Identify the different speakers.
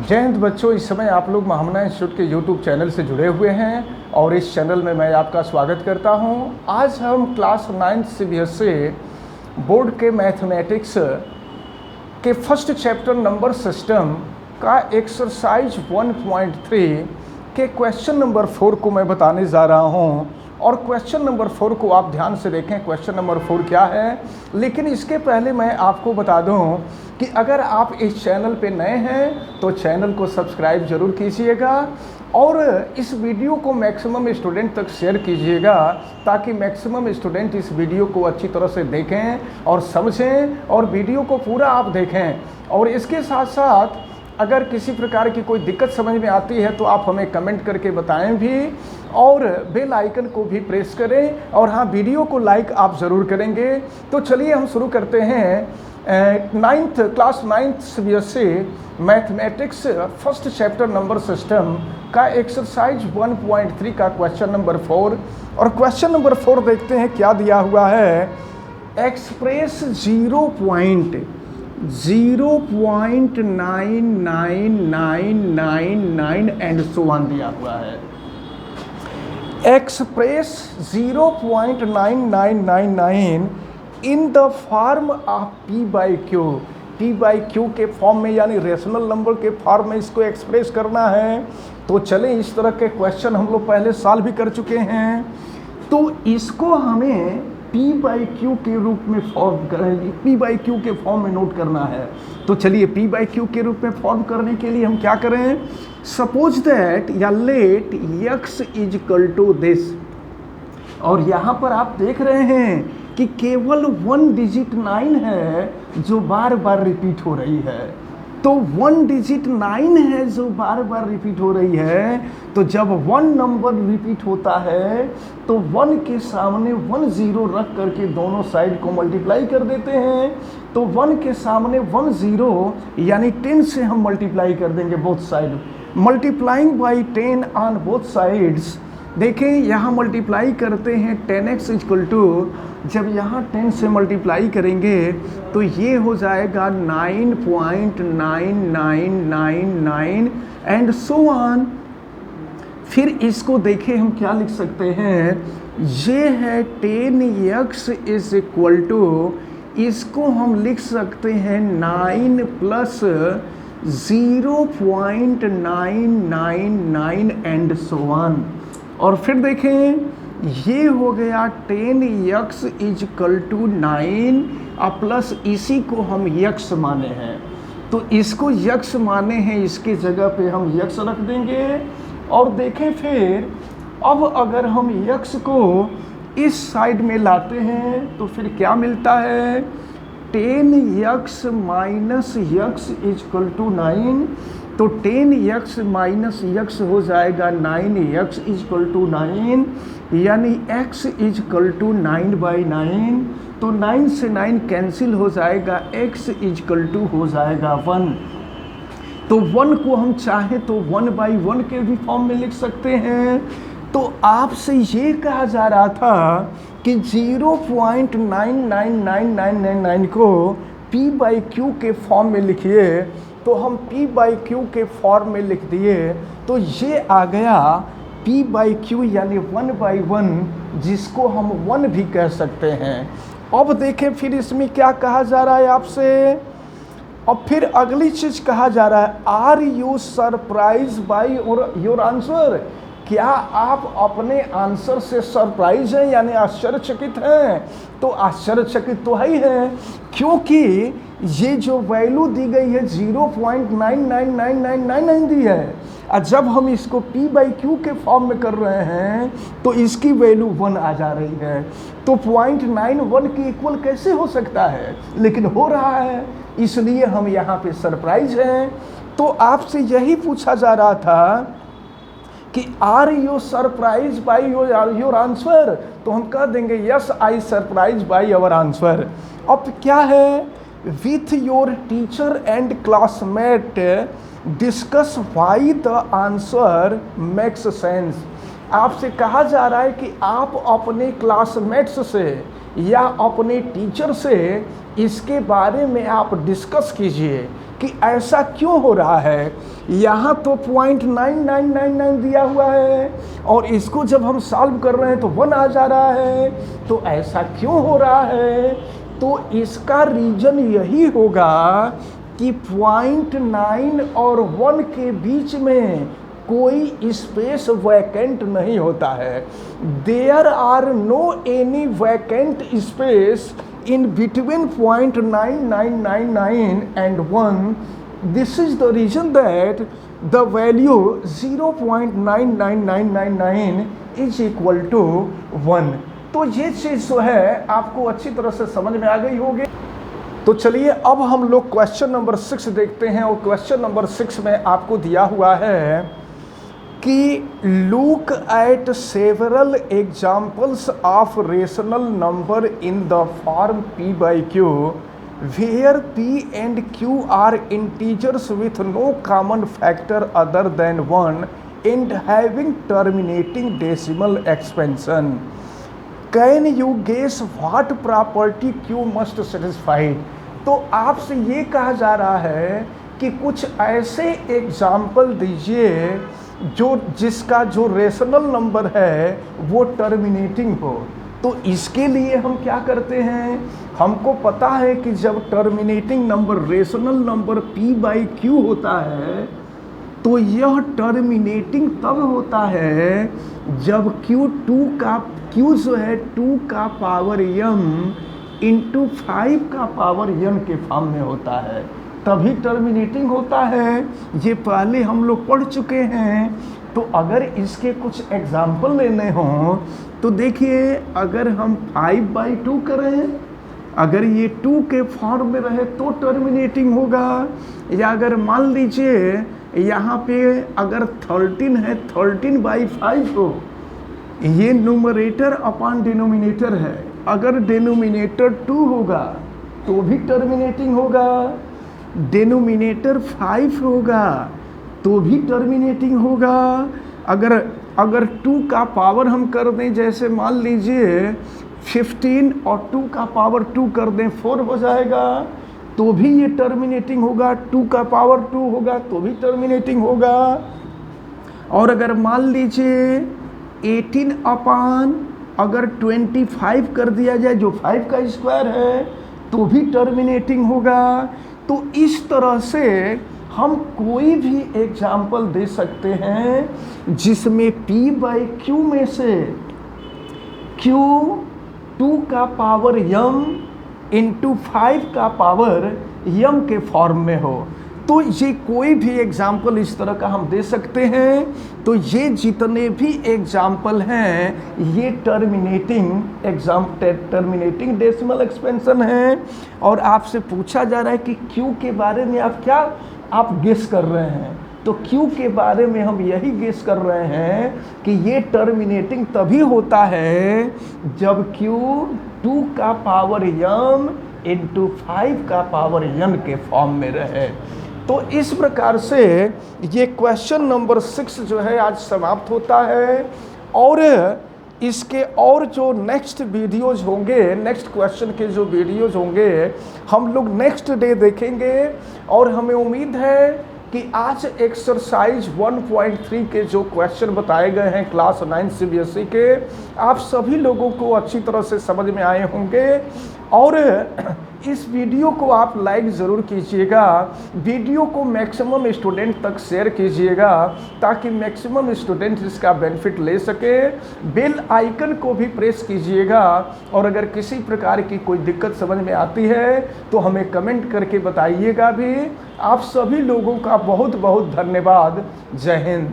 Speaker 1: जय हिंद बच्चों, इस समय आप लोग महामना इंस्टीट्यूट के यूट्यूब चैनल से जुड़े हुए हैं और इस चैनल में मैं आपका स्वागत करता हूं। आज हम क्लास 9 सीबीएसई बोर्ड के मैथमेटिक्स के फर्स्ट चैप्टर नंबर सिस्टम का एक्सरसाइज 1.3 के क्वेश्चन नंबर 4 को मैं बताने जा रहा हूं। और क्वेश्चन नंबर 4 को आप ध्यान से देखें, क्वेश्चन नंबर 4 क्या है। लेकिन इसके पहले मैं आपको बता दूं कि अगर आप इस चैनल पे नए हैं तो चैनल को सब्सक्राइब जरूर कीजिएगा और इस वीडियो को मैक्सिमम स्टूडेंट तक शेयर कीजिएगा ताकि मैक्सिमम स्टूडेंट इस वीडियो को अच्छी तरह से देखें और समझें और वीडियो को पूरा आप देखें। और इसके साथ साथ अगर किसी प्रकार की कोई दिक्कत समझ में आती है तो आप हमें कमेंट करके बताएं भी और बेल आइकन को भी प्रेस करें और हाँ, वीडियो को लाइक आप ज़रूर करेंगे। तो चलिए हम शुरू करते हैं class 9 CBSE mathematics first chapter number system का एक्सरसाइज 1.3 का क्वेश्चन नंबर 4। और क्वेश्चन नंबर 4 देखते हैं क्या दिया हुआ है। एक्सप्रेस 0.99999 एंड सो ऑन दिया हुआ है। Express 0.9999 in the form of P by Q. P by Q के फॉर्म में यानी रेशनल नंबर के फॉर्म में इसको एक्सप्रेस करना है। तो चलें, इस तरह के क्वेश्चन हम लोग पहले साल भी कर चुके हैं। तो इसको हमें पी बाई क्यू के रूप में फॉर्म करेंगे, पी बाई क्यू के फॉर्म में नोट करना है। तो चलिए पी बाई क्यू के रूप में फॉर्म करने के लिए हम क्या करें। सपोज दैट या let x is equal to this. और यहाँ पर आप देख रहे हैं कि केवल 1 डिजिट 9 है जो बार बार रिपीट हो रही है। तो 1 डिजिट 9 है जो बार बार रिपीट हो रही है। तो जब 1 नंबर रिपीट होता है तो 1 के सामने 1 0 रख करके दोनों साइड को मल्टीप्लाई कर देते हैं। तो 1 के सामने 1 0 यानी 10 से हम मल्टीप्लाई कर देंगे both side. Multiplying by 10 on both sides. देखें यहाँ मल्टीप्लाई करते हैं 10x इक्वल टू, जब यहाँ 10 से मल्टीप्लाई करेंगे तो ये हो जाएगा 9.9999 एंड सो ऑन। फिर इसको देखें हम क्या लिख सकते हैं। ये है 10x इज इक्वल टू, इसको हम लिख सकते हैं 9 प्लस 0.999 एंड सो ऑन। और फिर देखें ये हो गया 10x is equal to 9 plus इसी को हम x माने हैं। तो इसको x माने हैं, इसके जगह पे हम x रख देंगे। और देखें फिर अब अगर हम x को इस साइड में लाते हैं तो फिर क्या मिलता है। 10x minus x is equal to 9। तो 10x माइनस x हो जाएगा 9x इज इक्वल टू 9 यानी x इज इक्वल टू 9/9। तो 9 से 9 कैंसिल हो जाएगा, x इज इक्वल टू हो जाएगा 1। तो 1 को हम चाहें तो 1/1 के भी फॉर्म में लिख सकते हैं। तो आपसे ये कहा जा रहा था कि 0.999999 को p बाई क्यू के फॉर्म में लिखिए। तो हम p बाई क्यू के फॉर्म में लिख दिए। तो ये आ गया p बाई क्यू यानी 1/1, जिसको हम 1 भी कह सकते हैं। अब देखें फिर इसमें क्या कहा जा रहा है आपसे। अब फिर अगली चीज कहा जा रहा है, are you surprise by your answer. क्या आप अपने आंसर से सरप्राइज हैं यानी आश्चर्यचकित हैं। तो आश्चर्यचकित तो है ही है, क्योंकि ये जो वैल्यू दी गई है 0.999999 दी है। और जब हम इसको p बाई क्यू के फॉर्म में कर रहे हैं तो इसकी वैल्यू 1 आ जा रही है। तो 0.91 के इक्वल कैसे हो सकता है, लेकिन हो रहा है, इसलिए हम यहाँ पे सरप्राइज हैं। तो आपसे यही पूछा जा रहा था कि are you surprise by your answer. तो हम कह देंगे yes I surprise by our answer. अब क्या है, with your teacher and classmate discuss why the answer makes sense. आपसे कहा जा रहा है कि आप अपने क्लासमेट्स से या अपने टीचर से इसके बारे में आप डिस्कस कीजिए कि ऐसा क्यों हो रहा है। यहाँ तो 0.9999 दिया हुआ है और इसको जब हम सॉल्व कर रहे हैं तो 1 आ जा रहा है। तो ऐसा क्यों हो रहा है? तो इसका रीजन यही होगा कि 0.9 और 1 के बीच में कोई स्पेस वैकेंट नहीं होता है। There are no any vacant space in between 0.9999 and 1. This is the reason that the value 0.99999 is equal to 1. तो ये चीज़ जो है आपको अच्छी तरह से समझ में आ गई होगी। तो चलिए अब हम लोग क्वेश्चन नंबर 6 देखते हैं और क्वेश्चन नंबर 6 में आपको दिया हुआ है कि look at several examples of rational number in the form p by q where p and q are integers with no common factor other than 1 and having terminating decimal expansion. Can you guess what property q must satisfy? तो आपसे ये कहा जा रहा है कि कुछ ऐसे एग्जाम्पल दीजिए जिसका जो रेशनल नंबर है वो टर्मिनेटिंग हो। तो इसके लिए हम क्या करते हैं, हमको पता है कि जब terminating number rational number p by q होता है तो यह टर्मिनेटिंग तब होता है जब q जो है 2 का पावर m इंटू 5 का पावर n के फॉर्म में होता है, तभी टर्मिनेटिंग होता है। ये पहले हम लोग पढ़ चुके हैं। तो अगर इसके कुछ एग्जाम्पल लेने हों तो देखिए, अगर हम 5/2 करें, अगर ये 2 के फॉर्म में रहे तो टर्मिनेटिंग होगा। या अगर मान लीजिए यहाँ पे अगर 13 है, 13/5 हो, ये न्यूमरेटर अपॉन डिनोमिनेटर है, अगर डिनोमिनेटर 2 होगा तो भी टर्मिनेटिंग होगा, डिनोमिनेटर 5 होगा तो भी टर्मिनेटिंग होगा। अगर 2 का पावर हम कर दें, जैसे मान लीजिए 15 और 2 का पावर 2 कर दें 4 हो जाएगा, तो भी ये टर्मिनेटिंग होगा। 2 का पावर 2 होगा तो भी टर्मिनेटिंग होगा। और अगर मान लीजिए 18 अपॉन अगर 25 कर दिया जाए, जो 5 का स्क्वायर है, तो भी टर्मिनेटिंग होगा। तो इस तरह से हम कोई भी एग्जाम्पल दे सकते हैं जिसमें p बाई q में से q 2 का पावर m इंटू 5 का पावर m के फॉर्म में हो। तो ये कोई भी एग्जाम्पल इस तरह का हम दे सकते हैं। तो ये जितने भी एग्जाम्पल हैं ये टर्मिनेटिंग डेसिमल एक्सपेंशन है। और आपसे पूछा जा रहा है कि Q के बारे में आप गेस कर रहे हैं। तो Q के बारे में हम यही गेस कर रहे हैं कि ये टर्मिनेटिंग तभी होता है जब Q 2 का पावर m इंटू 5 का पावर n के फॉर्म में रहे। तो इस प्रकार से ये क्वेश्चन नंबर 6 जो है आज समाप्त होता है। और इसके और जो नेक्स्ट वीडियोज होंगे, नेक्स्ट क्वेश्चन के जो वीडियोज होंगे हम लोग नेक्स्ट डे देखेंगे। और हमें उम्मीद है कि आज एक्सरसाइज 1.3 के जो क्वेश्चन बताए गए हैं क्लास 9 CBSE के, आप सभी लोगों को अच्छी तरह से समझ में आए होंगे। और इस वीडियो को आप लाइक ज़रूर कीजिएगा, वीडियो को मैक्सिमम स्टूडेंट तक शेयर कीजिएगा ताकि मैक्सिमम स्टूडेंट इसका बेनिफिट ले सके। बेल आइकन को भी प्रेस कीजिएगा। और अगर किसी प्रकार की कोई दिक्कत समझ में आती है तो हमें कमेंट करके बताइएगा भी। आप सभी लोगों का बहुत बहुत धन्यवाद। जय हिंद।